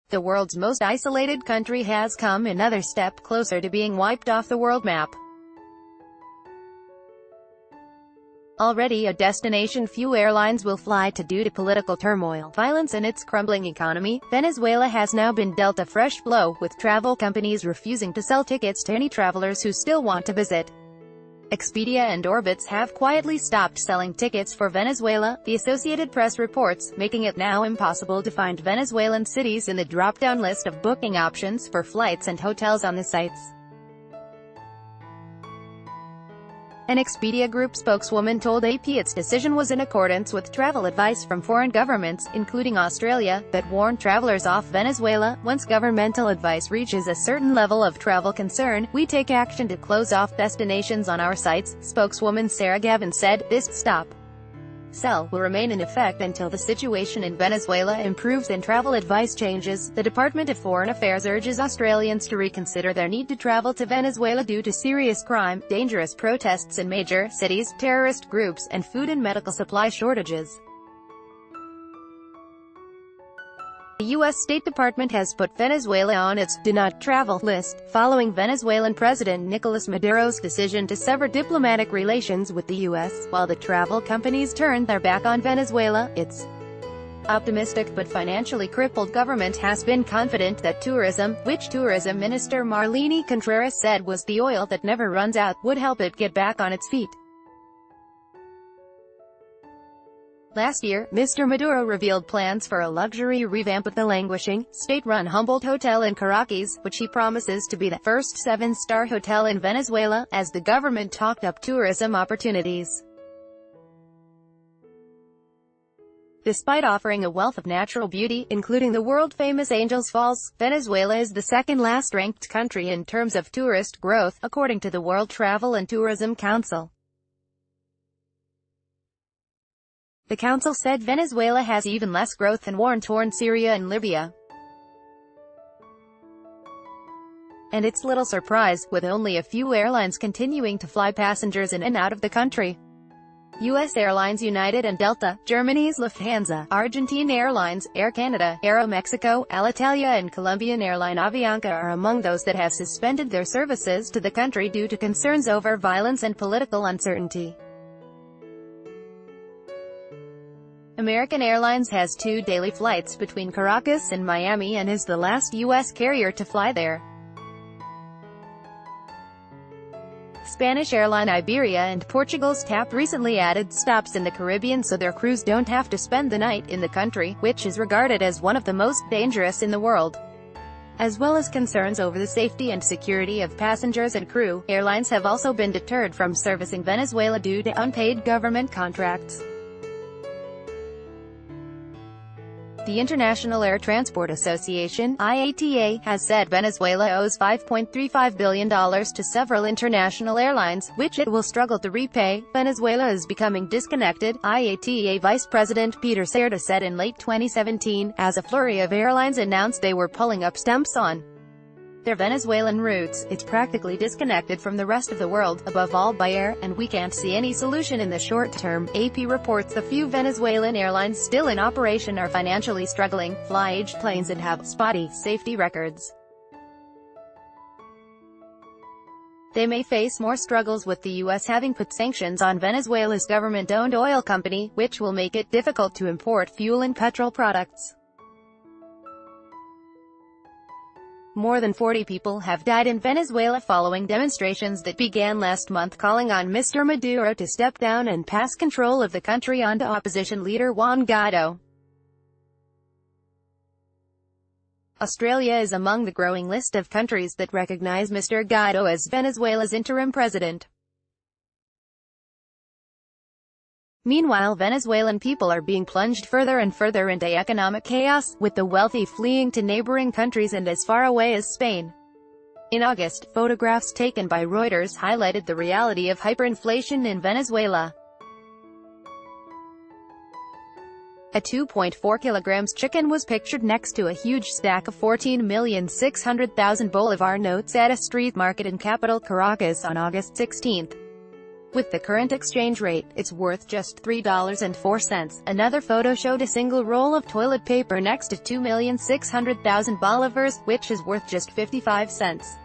The world's most isolated country has come another step closer to being wiped off the world map. Already a destination few airlines will fly to due to political turmoil, violence and its crumbling economy, Venezuela has now been dealt a fresh blow, with travel companies refusing to sell tickets to any travelers who still want to visit. Expedia and Orbitz have quietly stopped selling tickets for Venezuela, the Associated Press reports, making it now impossible to find Venezuelan cities in the drop-down list of booking options for flights and hotels on the sites. An Expedia Group spokeswoman told AP its decision was in accordance with travel advice from foreign governments, including Australia, that warned travelers off Venezuela. Once governmental advice reaches a certain level of travel concern, we take action to close off destinations on our sites, spokeswoman Sarah Gavin said. This stop sell will remain in effect until the situation in Venezuela improves and travel advice changes. The Department of Foreign Affairs urges Australians to reconsider their need to travel to Venezuela due to serious crime, dangerous protests in major cities, terrorist groups, and food and medical supply shortages. The U.S. State Department has put Venezuela on its "Do Not Travel" list, following Venezuelan President Nicolas Maduro's decision to sever diplomatic relations with the U.S. While the travel companies turned their back on Venezuela, its optimistic but financially crippled government has been confident that tourism, which Tourism Minister Marlene Contreras said was the oil that never runs out, would help it get back on its feet. Last year, Mr. Maduro revealed plans for a luxury revamp of the languishing, state-run Humboldt Hotel in Caracas, which he promises to be the first 7-star hotel in Venezuela, as the government talked up tourism opportunities. Despite offering a wealth of natural beauty, including the world-famous Angels Falls, Venezuela is the second-last-ranked country in terms of tourist growth, according to the World Travel and Tourism Council. The council said Venezuela has even less growth than war-torn Syria and Libya. And it's little surprise, with only a few airlines continuing to fly passengers in and out of the country. U.S. Airlines United and Delta, Germany's Lufthansa, Argentine Airlines, Air Canada, Aeromexico, Alitalia and Colombian airline Avianca are among those that have suspended their services to the country due to concerns over violence and political uncertainty. American Airlines has 2 daily flights between Caracas and Miami and is the last U.S. carrier to fly there. Spanish airline Iberia and Portugal's TAP recently added stops in the Caribbean so their crews don't have to spend the night in the country, which is regarded as one of the most dangerous in the world. As well as concerns over the safety and security of passengers and crew, airlines have also been deterred from servicing Venezuela due to unpaid government contracts. The International Air Transport Association (IATA) has said Venezuela owes $5.35 billion to several international airlines, which it will struggle to repay. Venezuela is becoming disconnected, IATA Vice President Peter Cerda said in late 2017, as a flurry of airlines announced they were pulling up stumps on their Venezuelan routes. It's practically disconnected from the rest of the world, above all by air, and we can't see any solution in the short term. AP reports the few Venezuelan airlines still in operation are financially struggling, fly aged planes and have spotty safety records. They may face more struggles with the U.S. having put sanctions on Venezuela's government-owned oil company, which will make it difficult to import fuel and petrol products. More than 40 people have died in Venezuela following demonstrations that began last month calling on Mr. Maduro to step down and pass control of the country on to opposition leader Juan Guaidó. Australia is among the growing list of countries that recognize Mr. Guaidó as Venezuela's interim president. Meanwhile, Venezuelan people are being plunged further and further into economic chaos, with the wealthy fleeing to neighboring countries and as far away as Spain. In August, photographs taken by Reuters highlighted the reality of hyperinflation in Venezuela. A 2.4 kilograms chicken was pictured next to a huge stack of 14,600,000 Bolivar notes at a street market in capital Caracas on August 16. With the current exchange rate, it's worth just $3.04. Another photo showed a single roll of toilet paper next to 2,600,000 bolivars, which is worth just 55 cents.